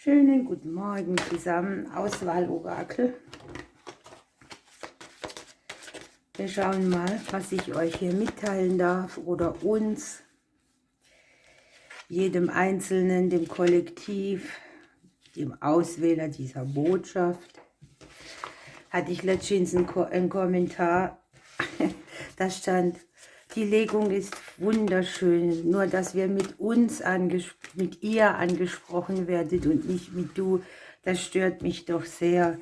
Schönen guten Morgen zusammen, Auswahlorakel. Wir schauen mal, was ich euch hier mitteilen darf oder uns, jedem Einzelnen, dem Kollektiv, dem Auswähler dieser Botschaft. Hatte ich letztens einen Kommentar, da stand, die Legung ist wunderschön, nur dass wir mit ihr angesprochen werdet und nicht mit du, das stört mich doch sehr.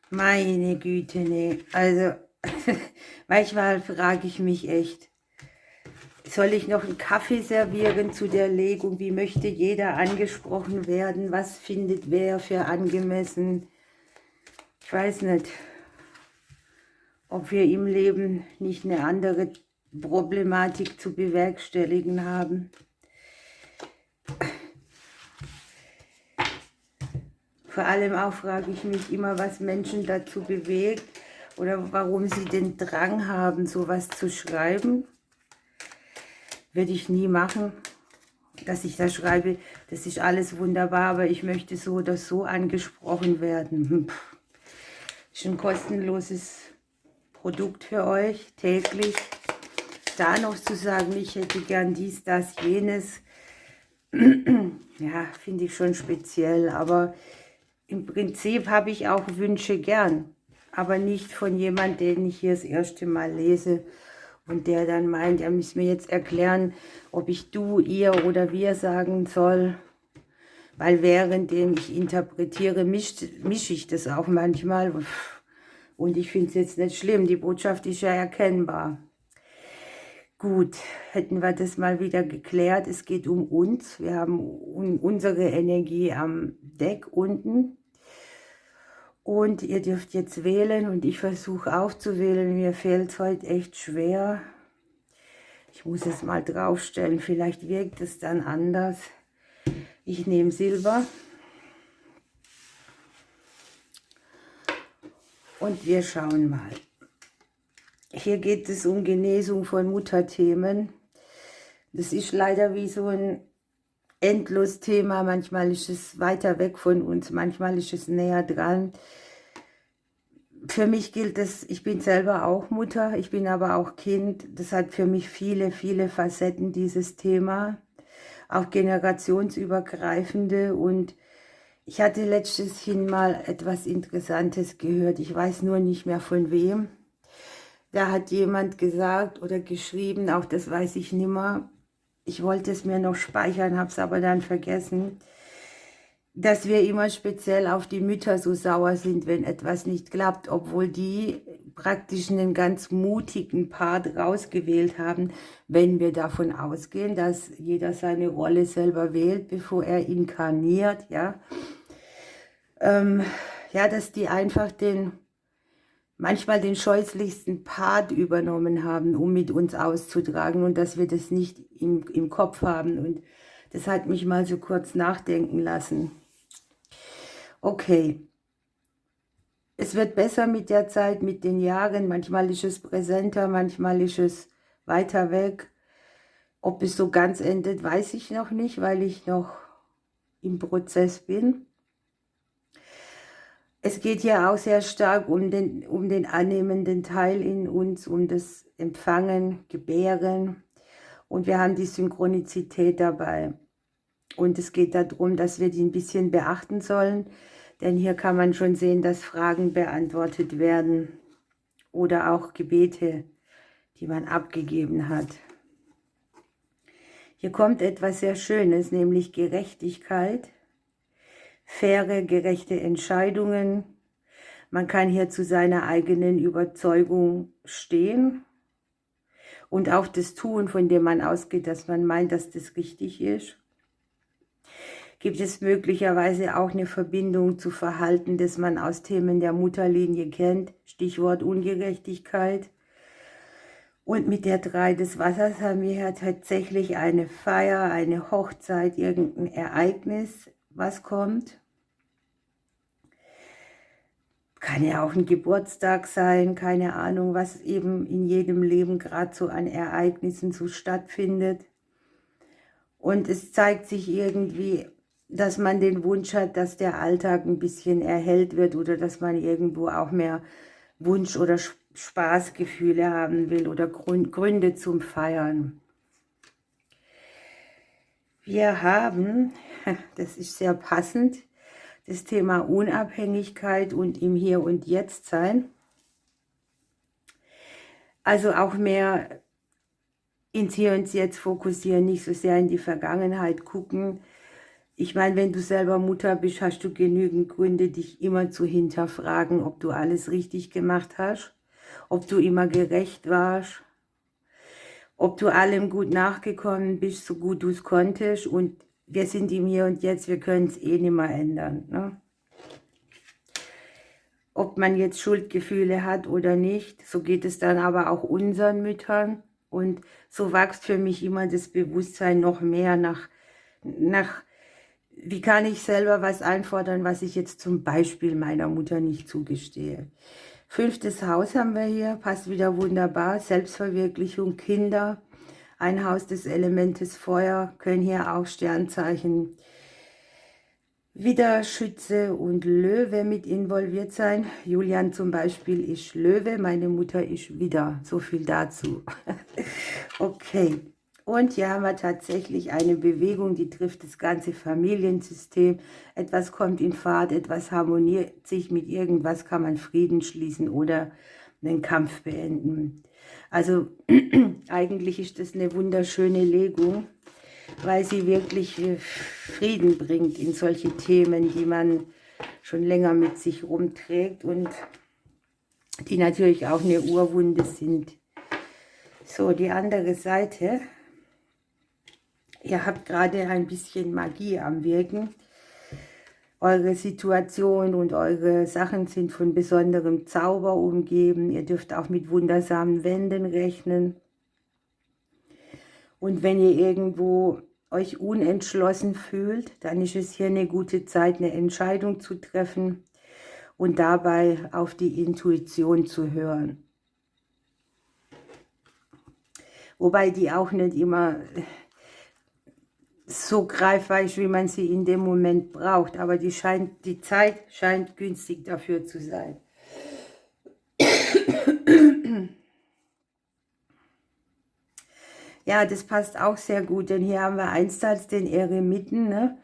Meine Güte, nee, also manchmal frage ich mich echt, soll ich noch einen Kaffee servieren zu der Legung? Wie möchte jeder angesprochen werden? Was findet wer für angemessen? Ich weiß nicht, ob wir im Leben nicht eine andere Problematik zu bewerkstelligen haben. Vor allem auch frage ich mich immer, was Menschen dazu bewegt oder warum sie den Drang haben, sowas zu schreiben. Würde ich nie machen, dass ich das schreibe. Das ist alles wunderbar, aber ich möchte so oder so angesprochen werden. Ist ein kostenloses Produkt für euch, täglich. Da noch zu sagen, ich hätte gern dies, das, jenes, ja, finde ich schon speziell. Aber im Prinzip habe ich auch Wünsche gern, aber nicht von jemandem, den ich hier das erste Mal lese und der dann meint, er müsste mir jetzt erklären, ob ich du, ihr oder wir sagen soll. Weil währenddem ich interpretiere, mische ich das auch manchmal. Und ich finde es jetzt nicht schlimm, die Botschaft ist ja erkennbar. Gut, hätten wir das mal wieder geklärt. Es geht um uns. Wir haben unsere Energie am Deck unten. Und ihr dürft jetzt wählen und ich versuche auch zu wählen. Mir fällt es heute echt schwer. Ich muss es mal draufstellen, vielleicht wirkt es dann anders. Ich nehme Silber. Und wir schauen mal. Hier geht es um Genesung von Mutterthemen. Das ist leider wie so ein Endlos-Thema. Manchmal ist es weiter weg von uns, manchmal ist es näher dran. Für mich gilt es, ich bin selber auch Mutter, ich bin aber auch Kind. Das hat für mich viele, viele Facetten, dieses Thema. Auch generationsübergreifende. Und ich hatte letztes Hin mal etwas Interessantes gehört. Ich weiß nur nicht mehr von wem. Da hat jemand gesagt oder geschrieben, auch das weiß ich nimmer. Ich wollte es mir noch speichern, habe es aber dann vergessen, dass wir immer speziell auf die Mütter so sauer sind, wenn etwas nicht klappt, obwohl die praktisch einen ganz mutigen Part rausgewählt haben, wenn wir davon ausgehen, dass jeder seine Rolle selber wählt, bevor er inkarniert, ja. Ja, dass die einfach manchmal den scheußlichsten Part übernommen haben, um mit uns auszutragen und dass wir das nicht im Kopf haben. Und das hat mich mal so kurz nachdenken lassen. Okay, es wird besser mit der Zeit, mit den Jahren. Manchmal ist es präsenter, manchmal ist es weiter weg. Ob es so ganz endet, weiß ich noch nicht, weil ich noch im Prozess bin. Es geht hier auch sehr stark um den annehmenden Teil in uns, um das Empfangen, Gebären. Und wir haben die Synchronizität dabei. Und es geht darum, dass wir die ein bisschen beachten sollen. Denn hier kann man schon sehen, dass Fragen beantwortet werden. Oder auch Gebete, die man abgegeben hat. Hier kommt etwas sehr Schönes, nämlich Gerechtigkeit. Faire, gerechte Entscheidungen. Man kann hier zu seiner eigenen Überzeugung stehen und auch das tun, von dem man ausgeht, dass man meint, dass das richtig ist. Gibt es möglicherweise auch eine Verbindung zu Verhalten, das man aus Themen der Mutterlinie kennt, Stichwort Ungerechtigkeit. Und mit der 3 des Wassers haben wir ja tatsächlich eine Feier, eine Hochzeit, irgendein Ereignis, was kommt. Kann ja auch ein Geburtstag sein, keine Ahnung, was eben in jedem Leben gerade so an Ereignissen so stattfindet. Und es zeigt sich irgendwie dass man den Wunsch hat, dass der Alltag ein bisschen erhellt wird oder dass man irgendwo auch mehr Wunsch- oder Spaßgefühle haben will oder Gründe zum Feiern. Wir haben, das ist sehr passend, das Thema Unabhängigkeit und im Hier und Jetzt sein. Also auch mehr ins Hier und Jetzt fokussieren, nicht so sehr in die Vergangenheit gucken. Ich meine, wenn du selber Mutter bist, hast du genügend Gründe, dich immer zu hinterfragen, ob du alles richtig gemacht hast, ob du immer gerecht warst, ob du allem gut nachgekommen bist, so gut du es konntest. Und wir sind im Hier und Jetzt, wir können es eh nicht mehr ändern. Ne? Ob man jetzt Schuldgefühle hat oder nicht, so geht es dann aber auch unseren Müttern. Und so wächst für mich immer das Bewusstsein noch mehr nach wie kann ich selber was einfordern, was ich jetzt zum Beispiel meiner Mutter nicht zugestehe. 5. Haus haben wir hier, passt wieder wunderbar. Selbstverwirklichung, Kinder, ein Haus des Elementes Feuer, können hier auch Sternzeichen wieder Schütze und Löwe mit involviert sein. Julian zum Beispiel ist Löwe, meine Mutter ist Widder. So viel dazu. Okay. Und hier haben wir tatsächlich eine Bewegung, die trifft das ganze Familiensystem. Etwas kommt in Fahrt, etwas harmoniert sich mit irgendwas, kann man Frieden schließen oder einen Kampf beenden. Also eigentlich ist das eine wunderschöne Legung, weil sie wirklich Frieden bringt in solche Themen, die man schon länger mit sich rumträgt und die natürlich auch eine Urwunde sind. So, die andere Seite. Ihr habt gerade ein bisschen Magie am Wirken. Eure Situation und eure Sachen sind von besonderem Zauber umgeben. Ihr dürft auch mit wundersamen Wänden rechnen. Und wenn ihr irgendwo euch unentschlossen fühlt, dann ist es hier eine gute Zeit, eine Entscheidung zu treffen und dabei auf die Intuition zu hören. Wobei die auch nicht immer so greifbar ist, wie man sie in dem Moment braucht. Aber die Zeit scheint günstig dafür zu sein. Ja, das passt auch sehr gut, denn hier haben wir einerseits den Eremiten, ne?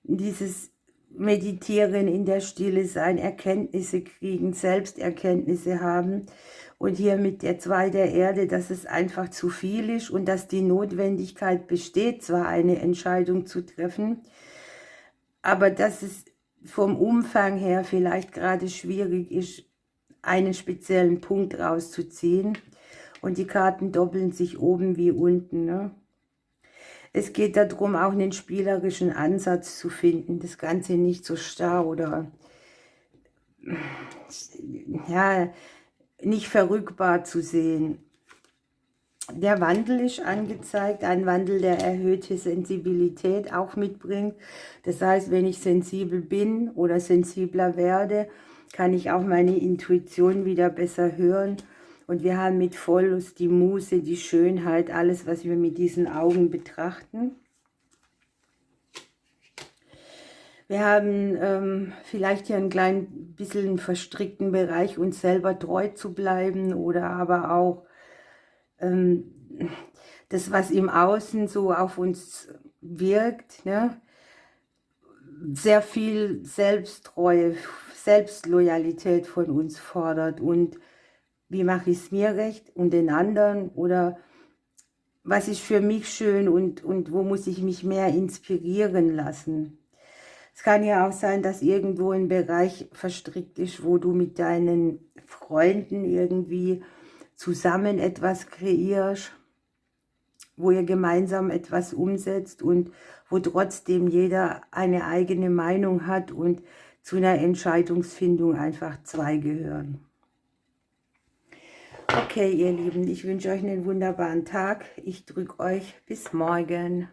Dieses Meditieren in der Stille sein, Erkenntnisse kriegen, Selbsterkenntnisse haben. Und hier mit der 2 der Erde, dass es einfach zu viel ist und dass die Notwendigkeit besteht, zwar eine Entscheidung zu treffen, aber dass es vom Umfang her vielleicht gerade schwierig ist, einen speziellen Punkt rauszuziehen. Und die Karten doppeln sich oben wie unten. Ne? Es geht darum, auch einen spielerischen Ansatz zu finden, das Ganze nicht so starr oder ja, nicht verrückbar zu sehen. Der Wandel ist angezeigt, ein Wandel, der erhöhte Sensibilität auch mitbringt. Das heißt, wenn ich sensibel bin oder sensibler werde, kann ich auch meine Intuition wieder besser hören. Und wir haben mit Vollust die Muße, die Schönheit, alles, was wir mit diesen Augen betrachten. Wir haben vielleicht hier einen kleinen bisschen verstrickten Bereich, uns selber treu zu bleiben oder aber auch das, was im Außen so auf uns wirkt, ne? Sehr viel Selbsttreue, Selbstloyalität von uns fordert und wie mache ich es mir recht und den anderen oder was ist für mich schön und wo muss ich mich mehr inspirieren lassen. Es kann ja auch sein, dass irgendwo ein Bereich verstrickt ist, wo du mit deinen Freunden irgendwie zusammen etwas kreierst, wo ihr gemeinsam etwas umsetzt und wo trotzdem jeder eine eigene Meinung hat und zu einer Entscheidungsfindung einfach 2 gehören. Okay, ihr Lieben, ich wünsche euch einen wunderbaren Tag. Ich drücke euch bis morgen.